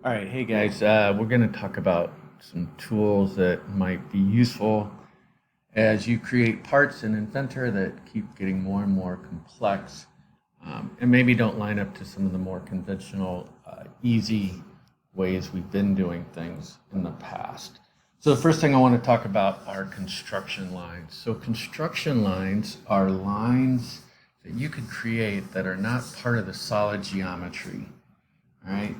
All right, hey guys, we're going to talk about some tools that might be useful as you create parts in Inventor that keep getting more and more complex and maybe don't line up to some of the more conventional, easy ways we've been doing things in the past. So the first thing I want to talk about are construction lines. So construction lines are lines that you could create that are not part of the solid geometry. All right.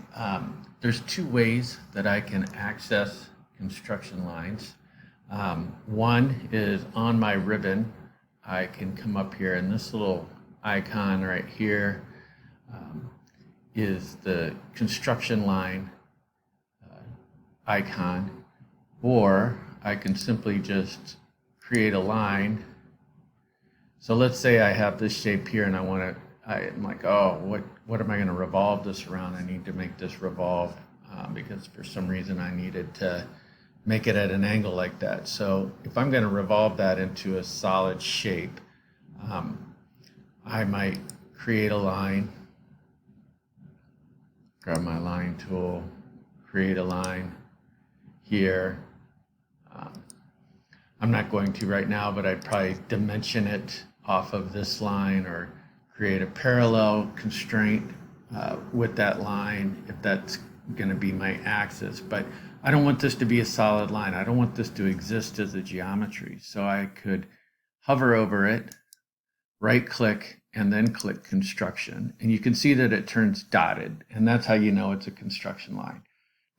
There's two ways that I can access construction lines. One is on my ribbon. I can come up here, and this little icon right here is the construction line icon, or I can simply just create a line. So let's say I have this shape here, and I'm like, oh, what am I going to revolve this around? I need to make this revolve because for some reason I needed to make it at an angle like that. So if I'm going to revolve that into a solid shape, I might create a line, grab my line tool, create a line here. I'm not going to right now, but I'd probably dimension it off of this line or create a parallel constraint with that line if that's going to be my axis. But I don't want this to be a solid line. I don't want this to exist as a geometry. So I could hover over it, right click, and then click construction. And you can see that it turns dotted, and that's how you know it's a construction line.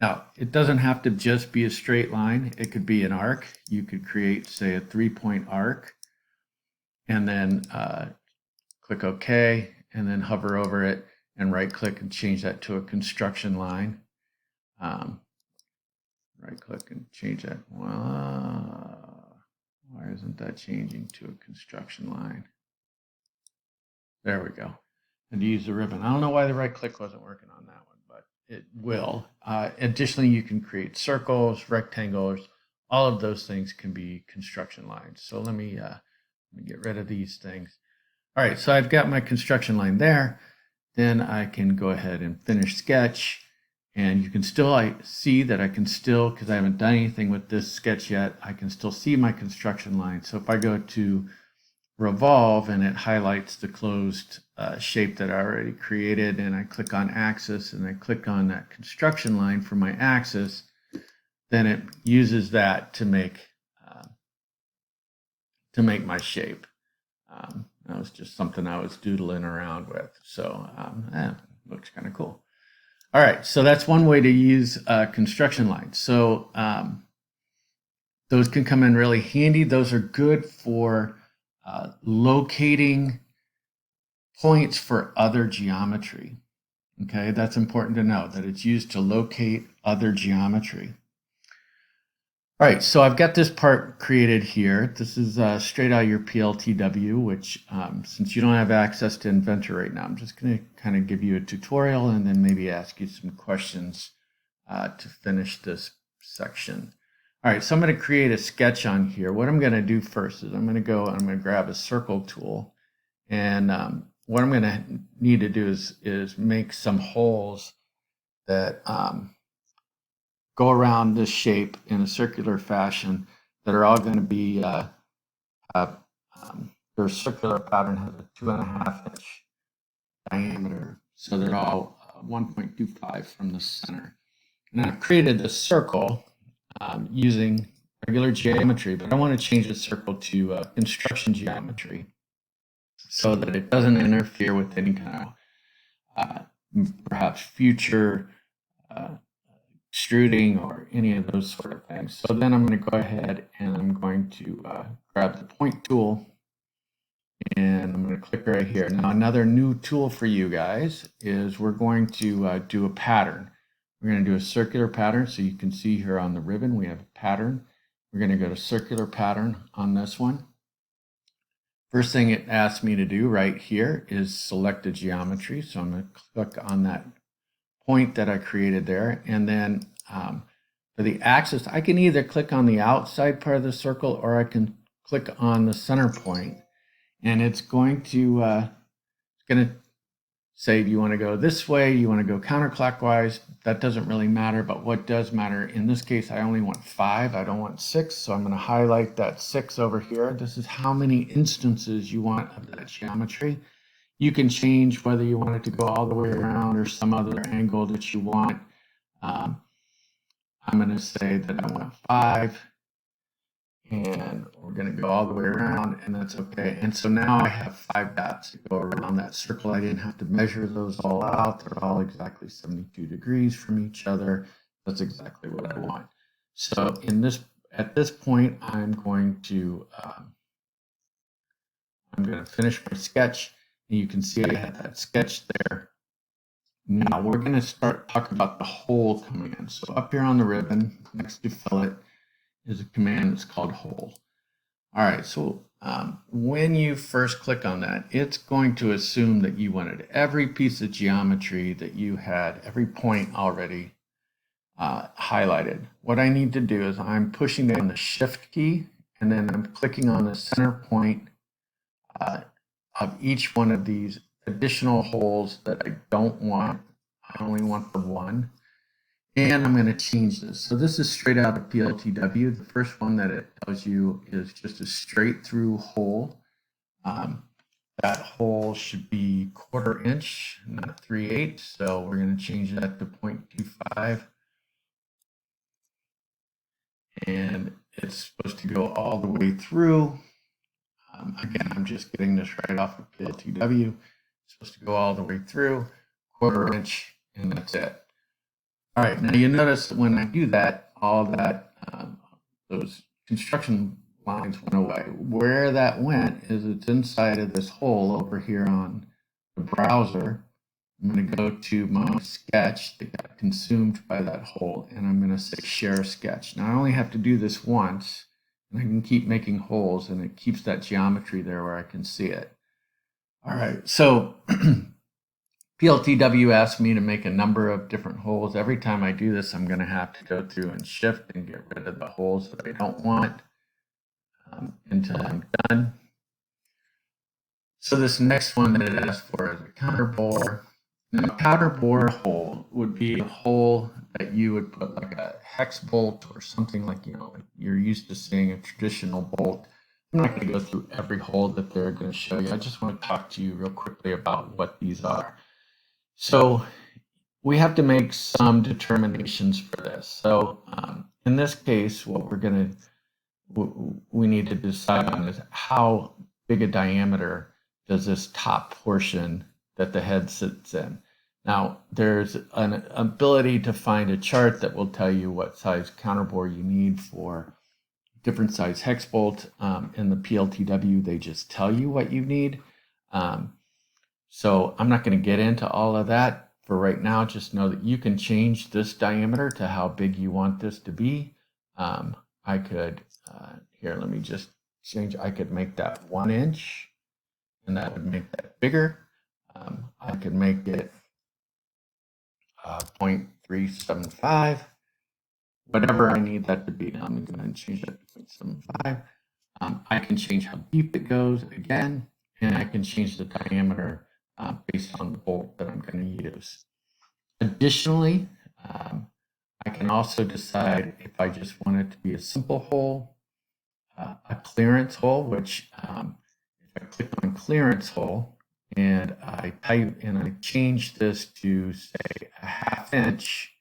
Now, it doesn't have to just be a straight line. It could be an arc. You could create, say, a 3-point arc, and then click OK, and then hover over it and right click and change that to a construction line. Right click and change that. Well, why isn't that changing to a construction line? There we go. And to use the ribbon. I don't know why the right click wasn't working on that one, but it will. Additionally, you can create circles, rectangles. All of those things can be construction lines. So let me get rid of these things. All right, so I've got my construction line there. Then I can go ahead and finish sketch. And you can still see that I can still, because I haven't done anything with this sketch yet, I can still see my construction line. So if I go to revolve, and it highlights the closed shape that I already created, and I click on axis, and I click on that construction line for my axis, then it uses that to make my shape. That was just something I was doodling around with. So looks kind of cool. All right, so that's one way to use construction lines. So those can come in really handy. Those are good for locating points for other geometry. Okay, that's important to know that it's used to locate other geometry. All right, so I've got this part created here. This is straight out of your PLTW, which since you don't have access to Inventor right now, I'm just going to kind of give you a tutorial and then maybe ask you some questions to finish this section. All right, so I'm going to create a sketch on here. What I'm going to do first is I'm going to grab a circle tool, and what I'm going to need to do is make some holes that go around this shape in a circular fashion that are all going to be, their circular pattern has a 2.5-inch diameter, so they're all 1.25 from the center. And I've created this circle using regular geometry, but I want to change the circle to construction geometry so that it doesn't interfere with any kind of perhaps future extruding or any of those sort of things. So then I'm going to go ahead and I'm going to grab the point tool, and I'm going to click right here. Now, another new tool for you guys is we're going to do a pattern. We're going to do a circular pattern. So you can see here on the ribbon, we have a pattern. We're going to go to circular pattern on this one. First thing it asks me to do right here is select a geometry. So I'm going to click on that point that I created there. And then for the axis, I can either click on the outside part of the circle or I can click on the center point. And it's going to say, do you want to go this way? You want to go counterclockwise? that doesn't really matter, but what does matter, in this case, I only want 5, I don't want 6, so I'm going to highlight that 6 over here. This is how many instances you want of that geometry. You can change whether you want it to go all the way around or some other angle that you want. I'm going to say that I want 5, and we're going to go all the way around, and that's okay. And so now I have 5 dots to go around that circle. I didn't have to measure those all out. They're all exactly 72 degrees from each other. That's exactly what I want. So at this point, I'm going to finish my sketch. And you can see I have that sketch there. Now we're going to start talking about the hole command. So up here on the ribbon, next to fillet, is a command that's called hole. All right, so when you first click on that, it's going to assume that you wanted every piece of geometry that you had, every point already highlighted. What I need to do is I'm pushing down the Shift key, and then I'm clicking on the center point of each one of these additional holes that I don't want. I only want the one. And I'm going to change this. So this is straight out of PLTW. The first one that it tells you is just a straight through hole. That hole should be 1/4 inch, not 3/8. So we're going to change that to 0.25. And it's supposed to go all the way through. Again, I'm just getting this right off of PLTW. It's supposed to go all the way through, 1/4 inch, and that's it. All right, now you notice that when I do that, all that, those construction lines went away. Where that went is it's inside of this hole over here on the browser. I'm going to go to my sketch that got consumed by that hole, and I'm going to say share sketch. Now I only have to do this once, and I can keep making holes, and it keeps that geometry there where I can see it. All right, so PLTW asked me to make a number of different holes. Every time I do this, I'm going to have to go through and shift and get rid of the holes that I don't want until I'm done. So this next one that it asked for is a counter bore. Now, a counter bore hole would be a hole that you would put like a hex bolt or something like, you're used to seeing a traditional bolt. I'm not going to go through every hole that they're going to show you. I just want to talk to you real quickly about what these are. So we have to make some determinations for this. So in this case, what we need to decide on is how big a diameter does this top portion that the head sits in. Now, there's an ability to find a chart that will tell you what size counterbore you need for different size hex bolt. In the PLTW, they just tell you what you need. So I'm not going to get into all of that for right now. Just know that you can change this diameter to how big you want this to be. I could, here, let me just change. I could make that 1 inch, and that would make that bigger. I could make it 0.375, whatever I need that to be. I'm going to change that to 0.75. I can change how deep it goes again, and I can change the diameter based on the bolt that I'm going to use. Additionally, I can also decide if I just want it to be a simple hole, a clearance hole, which if I click on clearance hole and I type and I change this to say a 1/2 inch,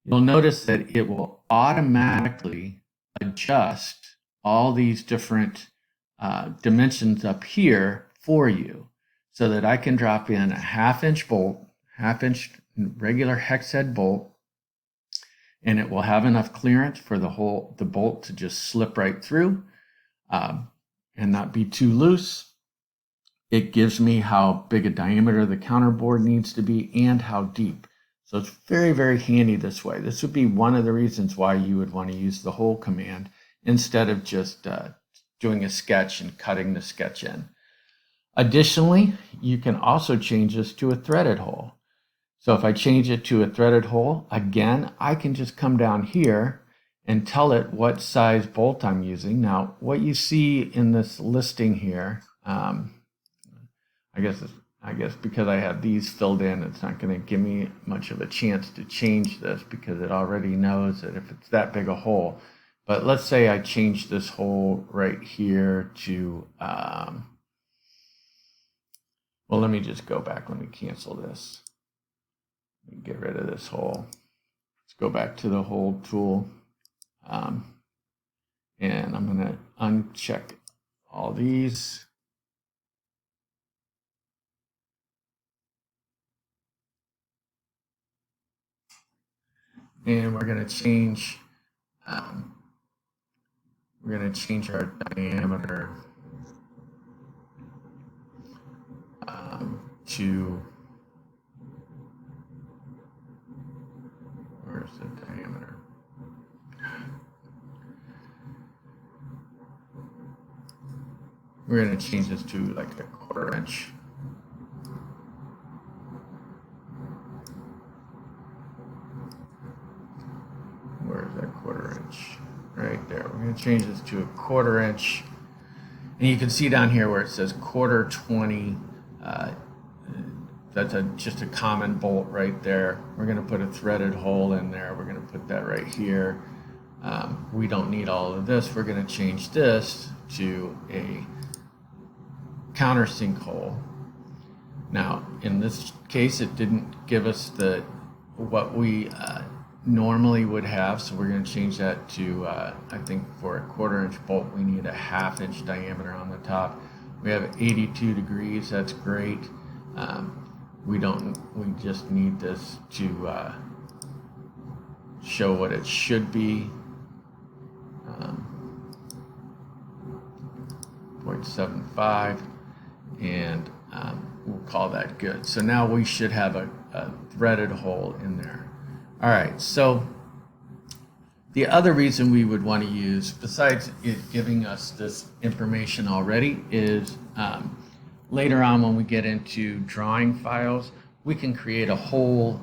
you'll notice that it will automatically adjust all these different dimensions up here for you, so that I can drop in a 1/2 inch bolt, 1/2 inch regular hex head bolt, and it will have enough clearance for the bolt to just slip right through and not be too loose. It gives me how big a diameter the counterboard needs to be and how deep. So it's very, very handy this way. This would be one of the reasons why you would want to use the hole command instead of just doing a sketch and cutting the sketch in. Additionally, you can also change this to a threaded hole. So if I change it to a threaded hole, again, I can just come down here and tell it what size bolt I'm using. Now, what you see in this listing here, I guess I guess because I have these filled in, it's not going to give me much of a chance to change this because it already knows that if it's that big a hole. But let's say I change this hole right here to, well, let me just go back. Let me cancel this. Let me get rid of this hole. Let's go back to the hole tool. And I'm going to uncheck all these. And we're going to change our diameter to, where's the diameter? We're going to change this to like a 1/4 inch. Where's that 1/4 inch? Right there. We're going to change this to a 1/4 inch. And you can see down here where it says 1/4 20. That's just a common bolt right there. We're going to put a threaded hole in there. We're going to put that right here. We don't need all of this. We're going to change this to a countersink hole. Now, in this case, it didn't give us what we normally would have, so we're going to change that to, I think for a 1/4 inch bolt, we need a 1/2 inch diameter on the top. We have 82 degrees. That's great. We just need this to show what it should be. 0.75, and we'll call that good. So now we should have a threaded hole in there. All right, so the other reason we would want to use, besides it giving us this information already, is later on when we get into drawing files, we can create a whole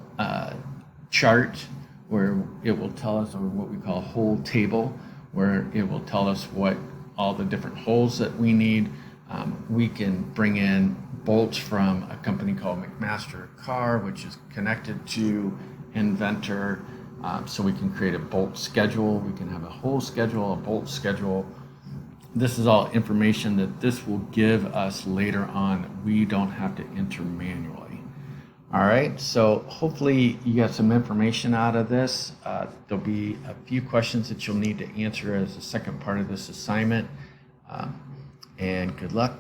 chart where it will tell us, or what we call a hole table, where it will tell us what all the different holes that we need. We can bring in bolts from a company called McMaster Carr, which is connected to Inventor. So we can create a bolt schedule. We can have a hole schedule, a bolt schedule. This is all information that this will give us later on. We don't have to enter manually. All right, so hopefully you got some information out of this. There'll be a few questions that you'll need to answer as a second part of this assignment. And good luck.